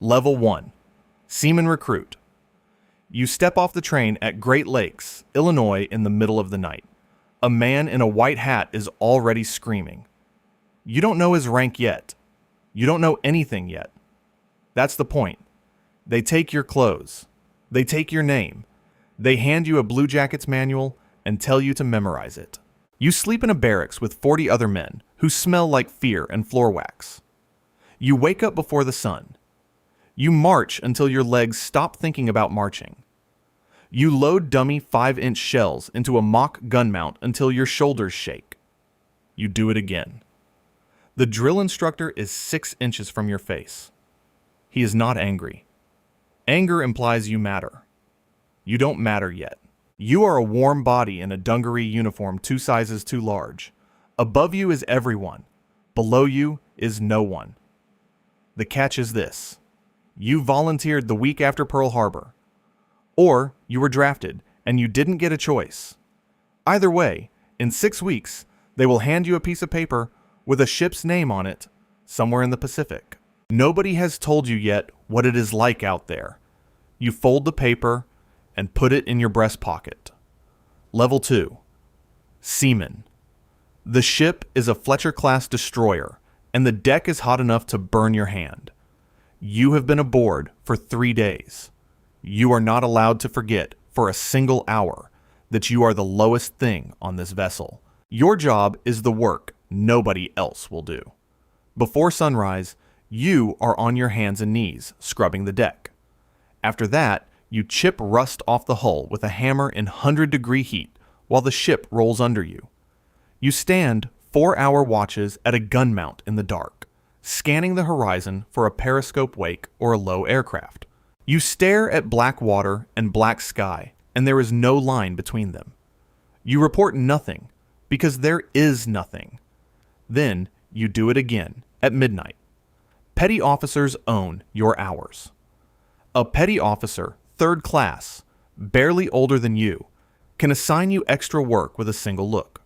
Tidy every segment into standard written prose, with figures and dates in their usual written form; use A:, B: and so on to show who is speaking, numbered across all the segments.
A: Level 1. Seaman Recruit. You step off the train at Great Lakes, Illinois in the middle of the night. A man in a white hat is already screaming. You don't know his rank yet. You don't know anything yet. That's the point. They take your clothes. They take your name. They hand you a Blue Jackets manual and tell you to memorize it. You sleep in a barracks with 40 other men who smell like fear and floor wax. You wake up before the sun. You march until your legs stop thinking about marching. You load dummy 5-inch shells into a mock gun mount until your shoulders shake. You do it again. The drill instructor is 6 inches from your face. He is not angry. Anger implies you matter. You don't matter yet. You are a warm body in a dungaree uniform 2 sizes too large. Above you is everyone. Below you is no one. The catch is this. You volunteered the week after Pearl Harbor. Or you were drafted and you didn't get a choice. Either way, in 6 weeks, they will hand you a piece of paper with a ship's name on it somewhere in the Pacific. Nobody has told you yet what it is like out there. You fold the paper and put it in your breast pocket. Level 2. Seaman. The ship is a Fletcher-class destroyer, and the deck is hot enough to burn your hand. You have been aboard for 3 days. You are not allowed to forget for a single hour that you are the lowest thing on this vessel. Your job is the work nobody else will do. Before sunrise, you are on your hands and knees scrubbing the deck. After that, you chip rust off the hull with a hammer in 100-degree heat while the ship rolls under you. You stand 4-hour watches at a gun mount in the dark, scanning the horizon for a periscope wake or a low aircraft. You stare at black water and black sky, and there is no line between them. You report nothing, because there is nothing. Then you do it again at midnight. Petty officers own your hours. A petty officer, 3rd class, barely older than you, can assign you extra work with a single look.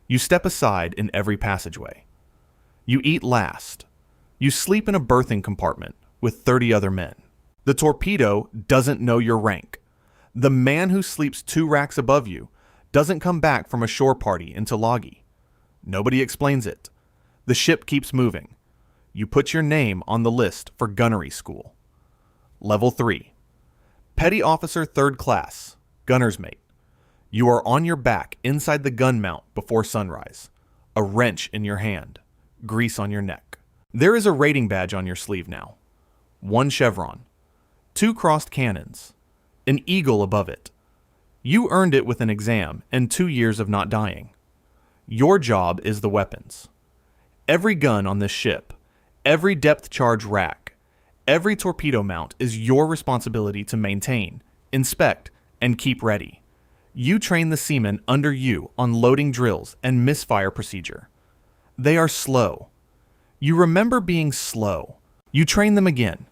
A: You step aside in every passageway. You eat last. You sleep in a berthing compartment with 30 other men. The torpedo doesn't know your rank. The man who sleeps 2 racks above you doesn't come back from a shore party in Tulagi. Nobody explains it. The ship keeps moving. You put your name on the list for gunnery school. Level 3. Petty Officer 3rd Class, Gunner's Mate. You are on your back inside the gun mount before sunrise. A wrench in your hand. Grease on your neck. There is a rating badge on your sleeve now. 1 chevron. 2 crossed cannons. An eagle above it. You earned it with an exam and 2 years of not dying. Your job is the weapons. Every gun on this ship, every depth charge rack, every torpedo mount is your responsibility to maintain, inspect, and keep ready. You train the seamen under you on loading drills and misfire procedure. They are slow. You remember being slow. You train them again.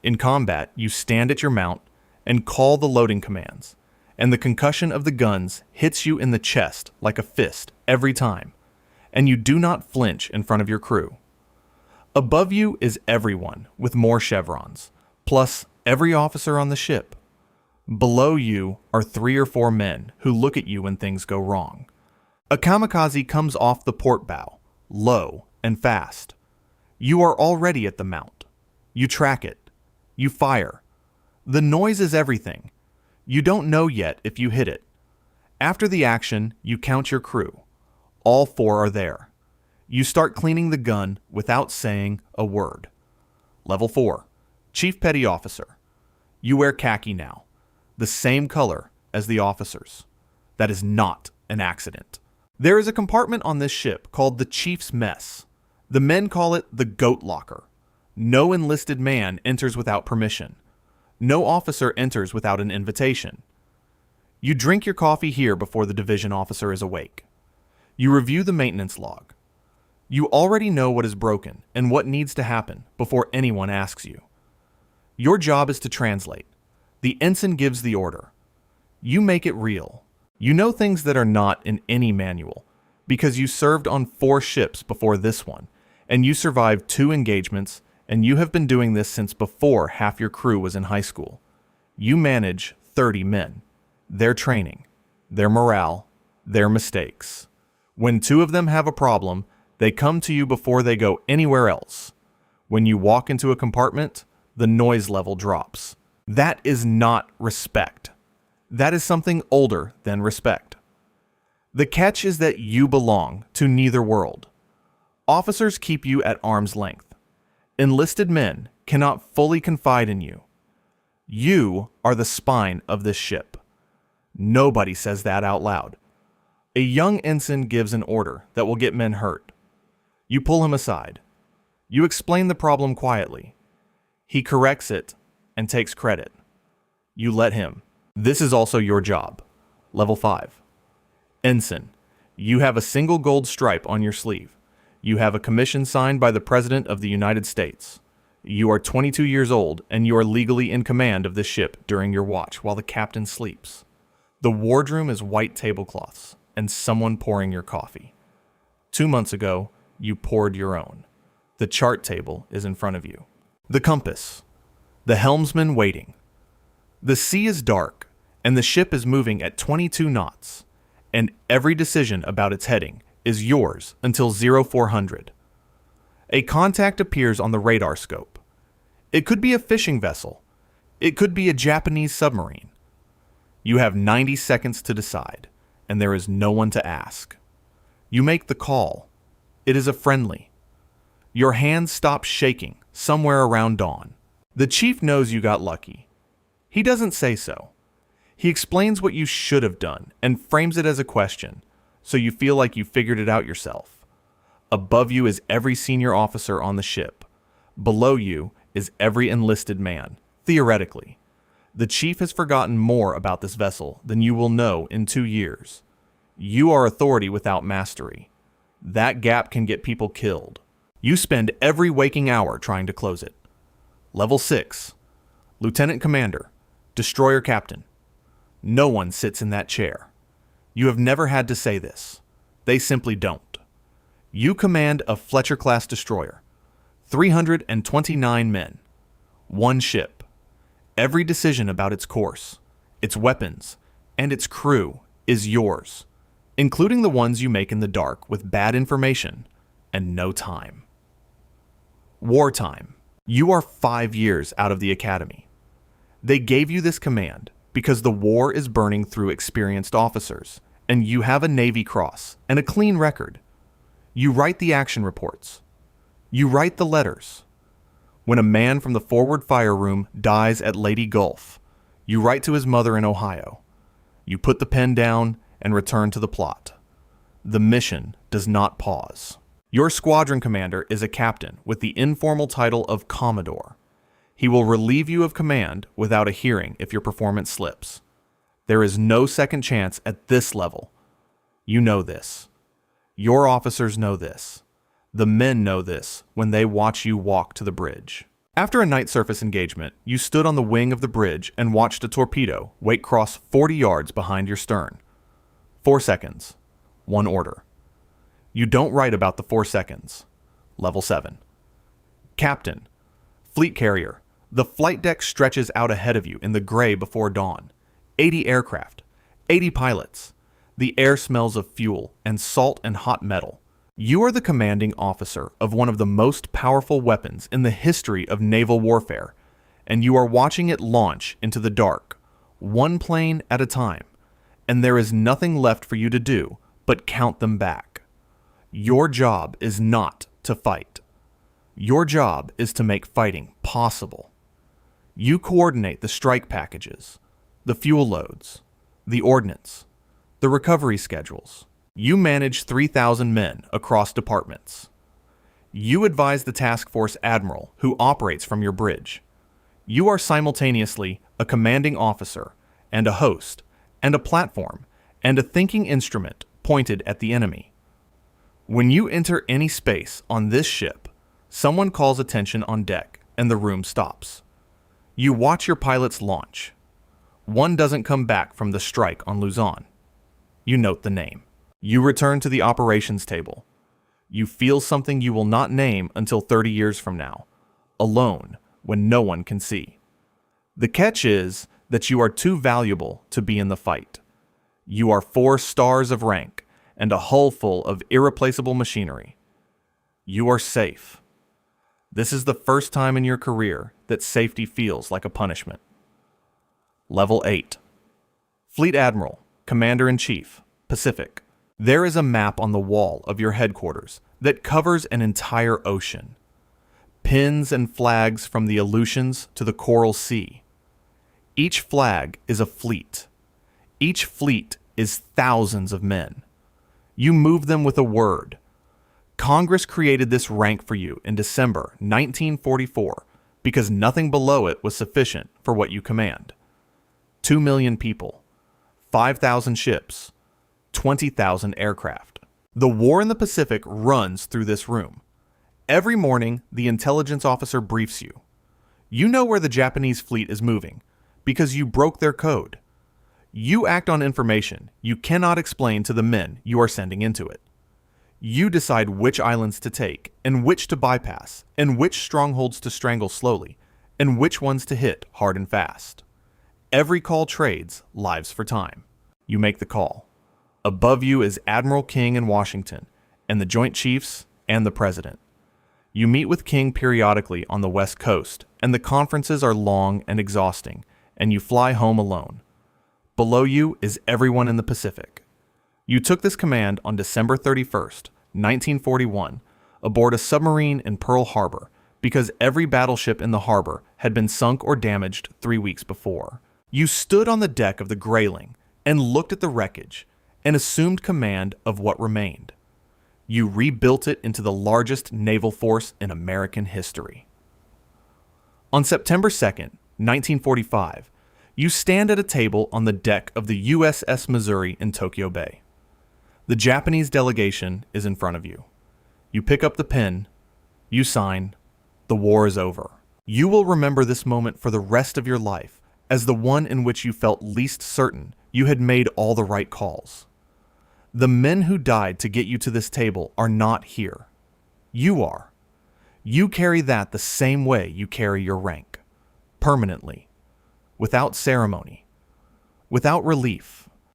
A: In combat, you stand at your mount and call the loading commands, and the concussion of the guns hits you in the chest like a fist every time, and you do not flinch in front of your crew. Above you is everyone with more chevrons, plus every officer on the ship. Below you are 3 or 4 men who look at you when things go wrong. A kamikaze comes off the port bow, low and fast. You are already at the mount. You track it. You fire. The noise is everything. You don't know yet if you hit it. After the action, you count your crew. All 4 are there. You start cleaning the gun without saying a word. Level 4. Chief Petty Officer. You wear khaki now, the same color as the officers. That is not an accident. There is a compartment on this ship called the Chief's Mess. The men call it the Goat Locker. No enlisted man enters without permission. No officer enters without an invitation. You drink your coffee here before the division officer is awake. You review the maintenance log. You already know what is broken and what needs to happen before anyone asks you. Your job is to translate. The ensign gives the order. You make it real. You know things that are not in any manual because you served on 4 ships before this one, and you survived 2 engagements and you have been doing this since before half your crew was in high school. You manage 30 men, their training, their morale, their mistakes. When 2 of them have a problem, they come to you before they go anywhere else. When you walk into a compartment, the noise level drops. That is not respect. That is something older than respect. The catch is that you belong to neither world. Officers keep you at arm's length. Enlisted men cannot fully confide in you. You are the spine of this ship. Nobody says that out loud. A young ensign gives an order that will get men hurt. You pull him aside. You explain the problem quietly. He corrects it and takes credit. You let him. This is also your job. Level 5. Ensign. You have a single gold stripe on your sleeve. You have a commission signed by the President of the United States. You are 22 years old and you are legally in command of this ship during your watch while the captain sleeps. The wardroom is white tablecloths and someone pouring your coffee. 2 months ago, you poured your own. The chart table is in front of you. The compass. The helmsman waiting. The sea is dark, and the ship is moving at 22 knots, and every decision about its heading is yours until 0400. A contact appears on the radar scope. It could be a fishing vessel. It could be a Japanese submarine. You have 90 seconds to decide, and there is no one to ask. You make the call. It is a friendly. Your hands stop shaking somewhere around dawn. The chief knows you got lucky. He doesn't say so. He explains what you should have done and frames it as a question, so you feel like you figured it out yourself. Above you is every senior officer on the ship. Below you is every enlisted man, theoretically. The chief has forgotten more about this vessel than you will know in 2 years. You are authority without mastery. That gap can get people killed. You spend every waking hour trying to close it. Level 6. Lieutenant Commander, Destroyer Captain. No one sits in that chair. You have never had to say this. They simply don't. You command a Fletcher-class destroyer. 329 men. 1 ship. Every decision about its course, its weapons, and its crew is yours, including the ones you make in the dark with bad information and no time. Wartime. You are 5 years out of the academy. They gave you this command because the war is burning through experienced officers, and you have a Navy Cross and a clean record. You write the action reports. You write the letters. When a man from the forward fire room dies at Lady Gulf, you write to his mother in Ohio. You put the pen down and return to the plot. The mission does not pause. Your squadron commander is a captain with the informal title of Commodore. He will relieve you of command without a hearing if your performance slips. There is no second chance at this level. You know this. Your officers know this. The men know this when they watch you walk to the bridge. After a night surface engagement, you stood on the wing of the bridge and watched a torpedo wake cross 40 yards behind your stern. 4 seconds. 1 order. You don't write about the 4 seconds. Level 7. Captain. Fleet carrier. The flight deck stretches out ahead of you in the gray before dawn. 80 aircraft. 80 pilots. The air smells of fuel and salt and hot metal. You are the commanding officer of one of the most powerful weapons in the history of naval warfare, and you are watching it launch into the dark, 1 plane at a time, and there is nothing left for you to do but count them back. Your job is not to fight. Your job is to make fighting possible. You coordinate the strike packages, the fuel loads, the ordnance, the recovery schedules. You manage 3,000 men across departments. You advise the task force admiral who operates from your bridge. You are simultaneously a commanding officer and a host and a platform and a thinking instrument pointed at the enemy. When you enter any space on this ship, someone calls attention on deck and the room stops. You watch your pilots launch. One doesn't come back from the strike on Luzon. You note the name. You return to the operations table. You feel something you will not name until 30 years from now. alone, when no one can see. The catch is that you are too valuable to be in the fight. You are 4 stars of rank and a hull full of irreplaceable machinery. You are safe. This is the first time in your career that safety feels like a punishment. Level 8. Fleet Admiral, Commander-in-Chief, Pacific. There is a map on the wall of your headquarters that covers an entire ocean. Pins and flags from the Aleutians to the Coral Sea. Each flag is a fleet. Each fleet is thousands of men. You move them with a word. Congress created this rank for you in December 1944 because nothing below it was sufficient for what you command. 2 million people, 5,000 ships, 20,000 aircraft. The war in the Pacific runs through this room. Every morning, the intelligence officer briefs you. You know where the Japanese fleet is moving because you broke their code. You act on information you cannot explain to the men you are sending into it. You decide which islands to take and which to bypass and which strongholds to strangle slowly and which ones to hit hard and fast. Every call trades lives for time. You make the call. Above you is Admiral King in Washington and the Joint Chiefs and the President. You meet with King periodically on the West Coast, and the conferences are long and exhausting, and you fly home alone. Below you is everyone in the Pacific. You took this command on December 31st, 1941, aboard a submarine in Pearl Harbor because every battleship in the harbor had been sunk or damaged 3 weeks before. You stood on the deck of the Grayling and looked at the wreckage and assumed command of what remained. You rebuilt it into the largest naval force in American history. On September 2nd, 1945, you stand at a table on the deck of the USS Missouri in Tokyo Bay. The Japanese delegation is in front of you. You pick up the pen, you sign, the war is over. You will remember this moment for the rest of your life as the one in which you felt least certain you had made all the right calls. The men who died to get you to this table are not here. You are. You carry that the same way you carry your rank, permanently, without ceremony, without relief.